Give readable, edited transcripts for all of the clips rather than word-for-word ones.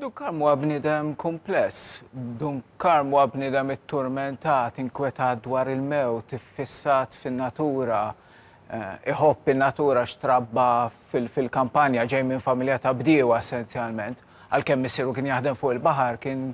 Dunkarm huwa bniedem kompless, Dunkarm huwa bniedem it-turmentat, inkwetat dwar il-mewt, iffissat fin-natura, iħobb in-natura x'trabba fil-kampanja ġej minn familja ta' bdiewa essenzjalment, għalkemm missieru kien jaħdem fuq il-baħar, kien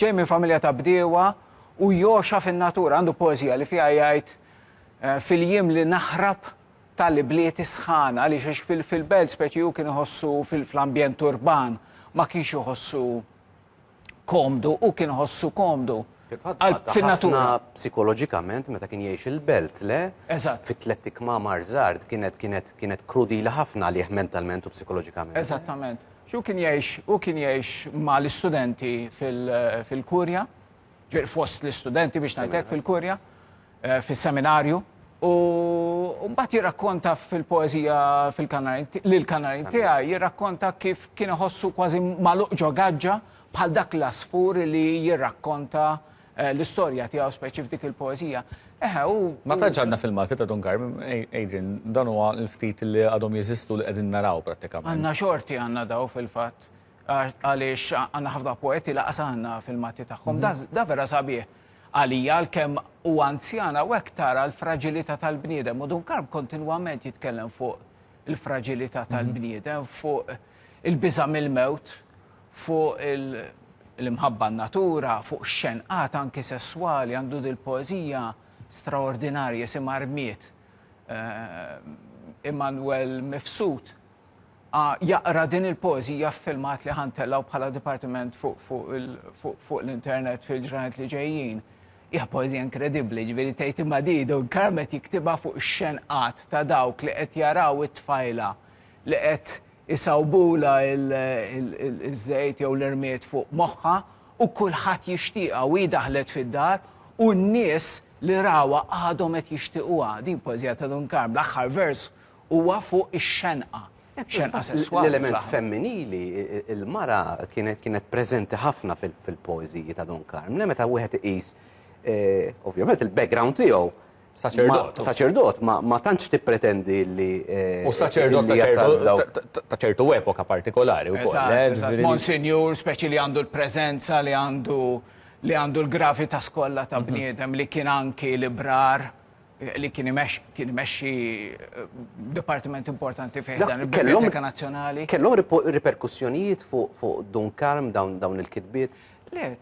ġej minn familja ta' bdiewa u joxa fin-natura, għandu poeżija li fiha jgħid fil-jiem li naħrab tal-bliet isħana għaliex fil-belt speċi kien iħossu fil-ambjent urban ma kienx iħossu komdu u kien iħossu komdu. Fil-natura. Psikoloġikament meta kien jgħix il-belt, le? Eżatt. Fit-tlettik ma' żgħar kienet krudila ħafna għalih mentalment u psikoloġikament. Eżattament. Xu kien jgħix ma' l-istudenti fil-Kurja, fost l-istudenti biex ngħidlek fil-Kurja, fis-seminarju. U mbagħad jirrakkonta fil-poeżija lill-Kanarin tiegħi jirrakkonta kif kien iħossu kważi magħluq ġo gaġġa bħal dak l-asfur li jirrakkonta l-istorja tiegħu speċi f'dik il-poeżija. Ma tantx għandna filmati ta' Dunkarm, Adrian, dan huwa l-ftit li għadhom jeżistu li qegħdin naraw prattikament. Għandna xorti għandna daw fil-fatt għaliex għandna ħafna poeti laqas għandna filmati tagħhom. Da vera sabiħ. Għalija l-kem u anzjana u tara l-fragilità tal-bniedem u Dunkarm kontinwament jitkellem fuq il-fragilità tal-bniedem, fuq il-biża' mill-mewt, fuq l-imħabba natura, fuq xenqat anki sessuali, għandu dil-poeżija straordinarja isimha Armiet. Emanuel Mifsud jaqra din il-poeżija f'filmat li ħantellaw bħala dipartiment fuq l-internet fil-ġranet li ġejjin. Hija poeżija inkredibbli, ġifieri tgħid imma Dunkarm qed jiktibha fuq ix-xenqat ta' dawk li qed jaraw it-tfajla li qed isawbula il-żejt jew l-irmiet fuq moħħha u kulħadd jixtieqha u daħlet fid-dar u n-nies li rawha għadhom qed jixtiequha. Din poeżija ta' Dunkarm, l-aħħar vers huwa fuq ix-xenqa. L-element femminili, il-mara kienet preżenti ħafna fil-poeżiji ta' Dunkarm. Meta wieħed iqis ovvjament il-background tiegħu saċerdot, ma tantx tippretendi li u saċerdot ta' ċertu epoka partikolari wkoll. Monsinjur speċi li għandu l-preżenza li għandu l-gravità skolla ta' bniedem li kien anki librar li kien imexxi dipartiment importanti fejn dan il-Biblioteka Nazzjonali. Kellhom riperkussjonijiet fuq Dunkarm dawn il-kitbiet? Le,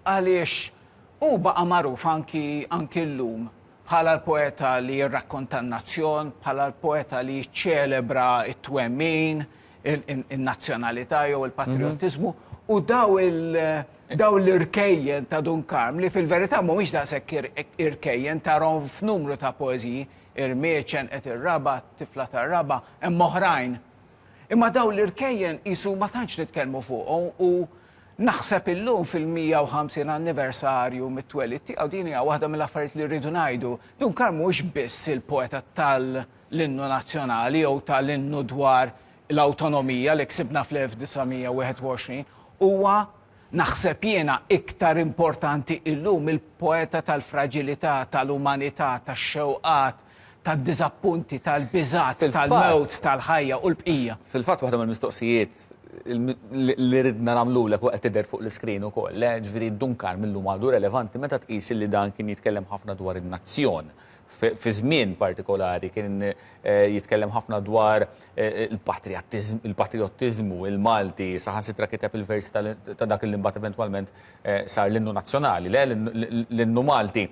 għaliex u baqa' magħruf anki llum bħala l-poeta li jirrakkonta n-nazzjon, bħala l-poeta li jiċċelebra it-twemmin, in-nazzjonalità jew il-patriottiżmu u daw l-irkejjen ta' Dunkarm li fil-verità mhumiex daqshekk irkejjen tarhom f'numru ta' poeżiji, Irmiet, ċenqet ir-raba, tifla tar-raba, hemm oħrajn. Imma daw l-irkejjen qisu ma tantx nitkellmu fuqhom u naħseb illum fil-150 anniversarju mit-twelid tiegħu din hija waħda mill-affarijiet li rridu ngħidu. Dunkarm mhux biss il-poeta tal-innu nazzjonali jew tal-innu dwar l-awtonomija li ksibna fl-1921, huwa naħseb jiena iktar importanti illum il-poeta tal-fragilità, tal-umanità, tax-xewqat, tad-diżappunti, tal-biżat, tal-mewt, tal-ħajja u l-bqija. Fil-fatt waħda mill-mistoqsijiet li ridna nagħmlulek waqt tidher fuq l-iskrin ukoll, ġifieri Dunkarm illum għadu relevanti meta tqis li dan kien jitkellem ħafna dwar in-nazzjon. Fi żmien partikolari kien jitkellem ħafna dwar il-patriottiżmu, il-Malti, saħansitra kiteb il-versi ta' dak li mbagħad eventwalment sar l-innu nazzjonali, l-innu Malti.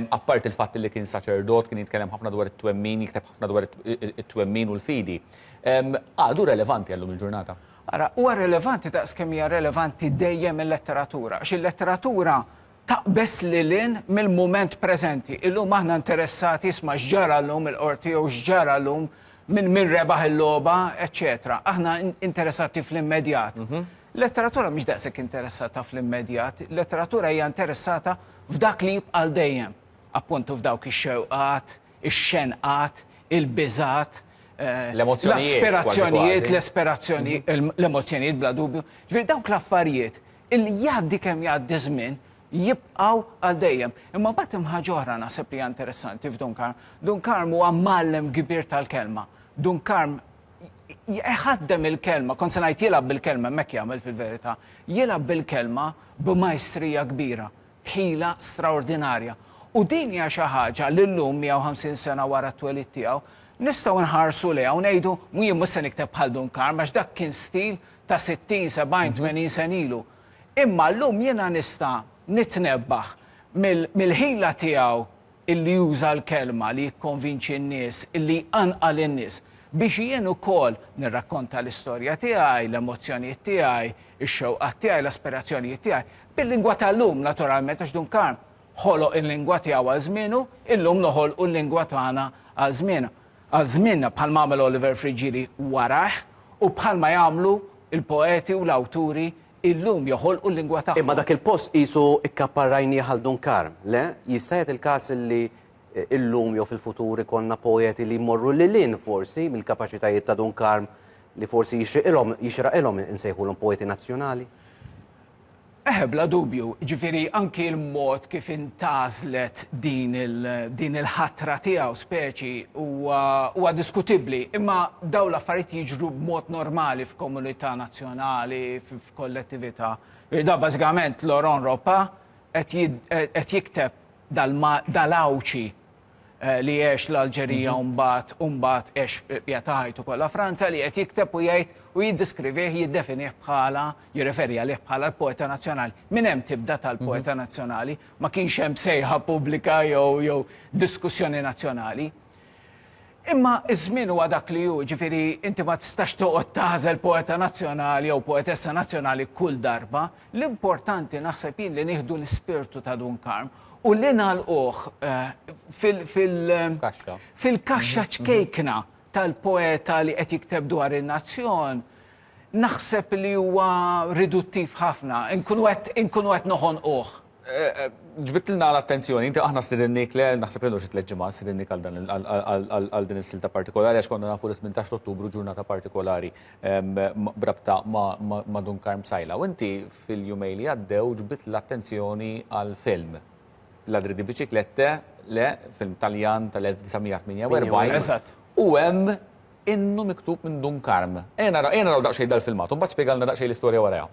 Apart il-fatt li kien saċerdot, kien jitkellem ħafna dwar it-twemmin, jikteb ħafna dwar it-twemmin u l-fidi. Għadu relevanti għallum il-ġurnata. Ara, huwa relevanti ta' kemm hija relevanti dejjem il-letteratura. Il-letteratura taqbes lilin mill-mument preżenti. Illum aħna interessati isma' x'ġara llum il-qorti jew x'ġara llum min rebaħ il-logħba, eċċetera. Aħna interessati fl-immedjat. Letteratura mhix daqshekk interessata fl-immedjat, letteratura hija interessata f'dak li jibqa' dejjem. Appuntu f'dawk ix-xewqat, ix-xenqat, il-biżat, l-aspirazzjonijiet, l-emozzjonijiet bla dubju. Ġifieri dawk l-affarijiet il-jgħaddi kemm jgħaddi żmien jibqgħu għal dejjem. Imma mbagħad hemm ħaġa oħra naħseb li hija interessanti f'Dunkarm. Dunkarm huwa mgħallem kbir tal-kelma. Dunkarm jħaddem il-kelma, kont se ngħid jilgħab bil-kelma mek jagħmel fil-verità, jilgħab bil-kelma b'majstrija kbira, ħila straordinarja. U din hija xi ħaġa li llum 150 sena wara t-twelid tiegħu nistgħu nħarsu lejha u ngħidu mhijiem mhux se nikteb bħal Dunkarm għax dak kien stil ta' 60, 70, 80 sen ilu. Imma llum jiena nista' nitnebbaħ mill-ħila tiegħu illi juża l-kelma li jikkonvinċi n-nies, illi anqal in-nies biex jien ukoll nirrakkonta l-istorja tiegħi, l-emozzjonijiet tiegħi, ix-xewqat tiegħi, l-aspirazzjonijiet tiegħi, bil-lingwa tal-lum naturalment għax Dunkarm ħoloq il-lingwa tiegħu għal żmienu, illum noħolqu l-lingwa tagħna għal żmienu. Għal żmienna bħalma għamel Oliver Frigieri warah u bħalma jagħmlu il-poeti u l-awturi illum joħolqu l-lingwa tagħhom. Imma dak il-post qisu ikkapparrajni għal Dunkarm, le? Jista' jgħid il-każ li illum jew fil-futur ikonna poeti li jmorru lilin forsi mill-kapaċitajiet ta' Dunkarm li forsi jixraqilhom insejħulhom poeti nazzjonali? Bla dubju, ġifieri anki l-mod kif intażlet din il-ħatra tiegħu speċi huwa diskutibbli, imma dawn l-affarijiet jiġru b'mod normali f'komunità nazzjonali, f'kollettività. Da bażikament Laurent Ropa qed jikteb dal-awċi li jgħix l-Alġerija mbagħad għex jataħajtu kollha Franza li qed jikteb u jgħid u jiddiskrivih jiddefinih bħala jirreferi għalih bħala l-poeta nazzjonali. Min hemm tibda tal-poeta nazzjonali, ma kienx hemm sejħa pubblika jew diskussjoni nazzjonali. Imma iż-żmien huwa dak li hu, ġifieri inti ma tistax toqgħod taħżel poeta nazzjonali jew poetessa nazzjonali kull darba. L-importanti naħseb jien li nieħdu l-ispirtu ta' Dunkarm u li nagħlquh fil-kaxxa ċkejkna tal-poeta li qed jikteb dwar in-nazzjon, naħseb li huwa riduttiv ħafna, inkunu qed noħonquh. Ġbitt lna l-attenzjoni, inti aħna stidinnik le, naħseb illu xi tliet ġimgħat stidinnik għal din is-silta partikolari għax konna nafu l-18 Ottubru ġurnata partikolari brabta ma' Dunkarm Sajla. U inti fil-jumej li għaddew ġbitt l-attenzjoni għal film. Ladri di biċiklette, le, film Taljan tal-1948. U hemm innu miktub minn Dunkarm. Ejna raw daqsxejn dal-filmat, u mbagħad spjegalna daqsxejn l-istorja warajha.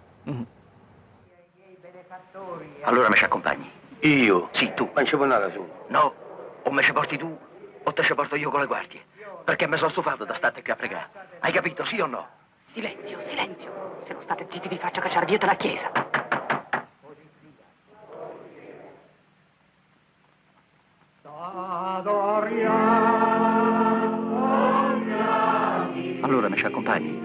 Allora mi ci accompagni? Io? Sì, tu. Ma non ci può andare su. No, o me ci porti tu o te ci porto io con le guardie. Perché mi sono stufato da stare qui a pregare. Hai capito, sì o no? Silenzio, silenzio. Se non state zitti vi faccio cacciare dietro la chiesa. Allora mi ci accompagni?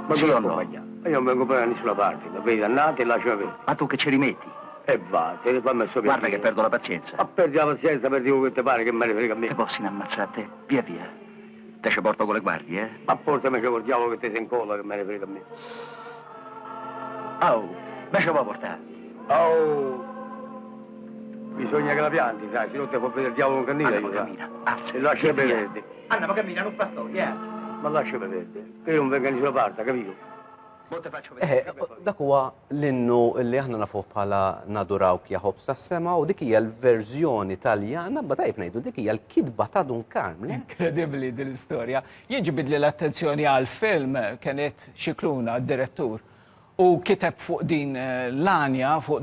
Ma sì dove o no? accompagniamo? Io non vengo per da nessuna parte, la vedi, andate e lasciami vedere. Ma tu che ci rimetti? E va, te ne fa messo piacere. Guarda che perdo la pazienza. Ma perdi la pazienza, perdi quello che ti pare, che me ne frega a me. Ti possono ammazzare te? Via via. Te ci porto con le guardie, eh? Ma portami c'è quel diavolo che ti sei in colla, che me ne frega a me. Oh, me ci vuoi portare? Oh! Bisogna che la pianti, sai, se non ti può vedere il diavolo con candela, Andiamo, io cammina. Alza. E lascia vedere. Andiamo, cammina, non fa storia, Ma lascia vedere, che io non vengo da nessuna parte, capito? Mo te faccio vedere. Dak huwa l-innu li aħna nafuh bħala naduraw kjaħob tas-sema u dik hija l-verżjoni Taljana badajb ngħidu dik hija l-kidba ta' Dunkarm. Inkredibbli din l-istorja. Jiġbid li l-attenzjoni għal film kienet Xikluna, d-direttur, u kiteb fuq din l-anja, fuq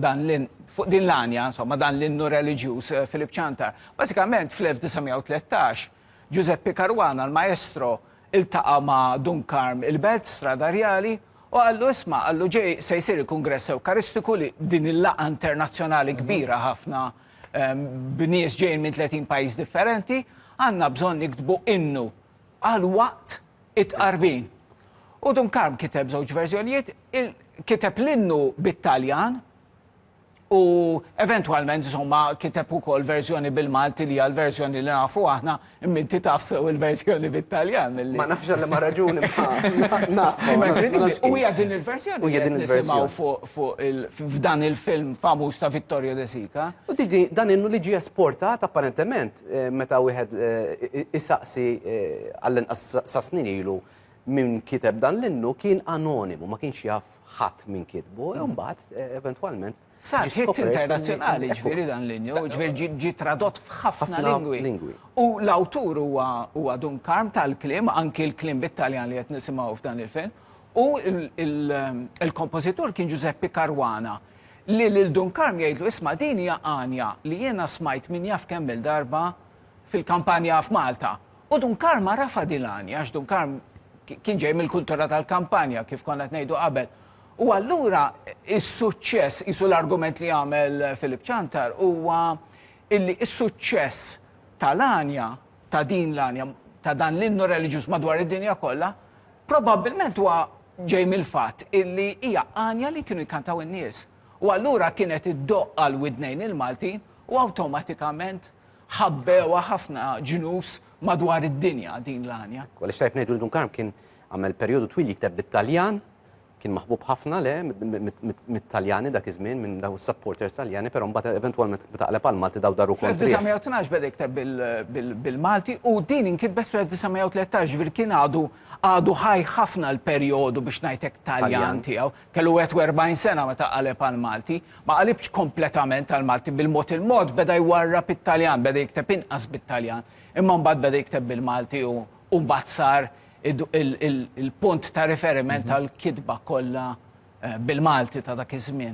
din l-anja, insomma, dan l-innu reliġjuż Filip Ċantar. Basikament fl-1913 Giuseppe Caruana, l-maestro, iltaqa' ma' Dunkarm il-Belt Stradarjali u għallu isma' għallu ġej se jsir il-Kongress Ewkaristiku li din il-laqgħa internazzjonali kbira ħafna b'nies ġejjin minn 30 pajjiż differenti, għandna bżonn niktbu innu għal waqt it-qarbin. U Dunkarm kiteb żewġ verżjonijiet, kiteb l-innu bit-Taljan u eventualment insomma kiteb ukoll verżjoni bil-Malti li għal verżjoni li nafu aħna imminti tafsew il-verżjoni bit-Taljan. Ma nafx għalli ma raġuni U hija din il-verżjoni li qed nisimgħu f'dan il-film famuż ta' Vittorio De Sica. U dan innu li ġie esportat apparentement meta wieħed isaqsi għall-inqas sa snin ilu min kiteb dan l-innu kien anonimu, ma kienx jaf ħadd min kitbu, mbagħad eventwalment. Sar ġi hit skopert internazzjonali li- ġifieri dan l-inju, ġifieri ġi tradott f'ħafna Ħafna lingwi. lingwi. U l-awtur huwa Dunkarm tal-klim, anki l-klim bit-Taljan li qed nisimgħu f'dan il-film, u il-kompożitur kien Giuseppe Caruana li l-Dunkarm jgħidlu isma' din hija Anja li jiena smajt min jaf kemm il-darba fil-kampanja f'Malta. U Dunkarm ma rafa Dilani, għax Dunkarm kien ġej mill-kultura tal-kampanja kif konna ngħidu qabel. U allura is-suċċess, isu l-argument li għamel Filip Ċantar, huwa illi is-suċċess tal-Anja, ta' din l-Anja, ta' dan l-innu reliġjuż madwar id-dinja kollha, probabbilment huwa ġej mill-fatt illi hija Anja li kienu jkantaw in-nies. U allura kienet id-doqqa l-widnejn il-Maltin u awtomatikament ħabbewa ħafna ġinus madwar id-dinja din l-Anja. Għalix tajb ngħidu li Dunkarm kien għamel perjodu twil jikteb bit-Taljan, kien maħbub ħafna le mit-Taljani dak iż-żmien minn daw supporters Taljani, però mbagħad eventwalment meta qleb għal Malti daw daru kontrih. Fl-1912 beda jikteb bil-Malti u din inkitbet fl-1913 ġifier kien għadu ħaj ħafna l-perjodu biex ngħidlek Taljan tiegħu. Kellu 40 sena meta qaleb għal Malti, ma qalibx kompletament għal Malti bil-mod il-mod beda jwarrab it-Taljan, beda jikteb inqas bit-Taljan, imma mbagħad beda jikteb bil-Malti u mbagħad sar il-punt ta' riferiment tal-kitba kollha bil-Malti ta' dak iż-żmien.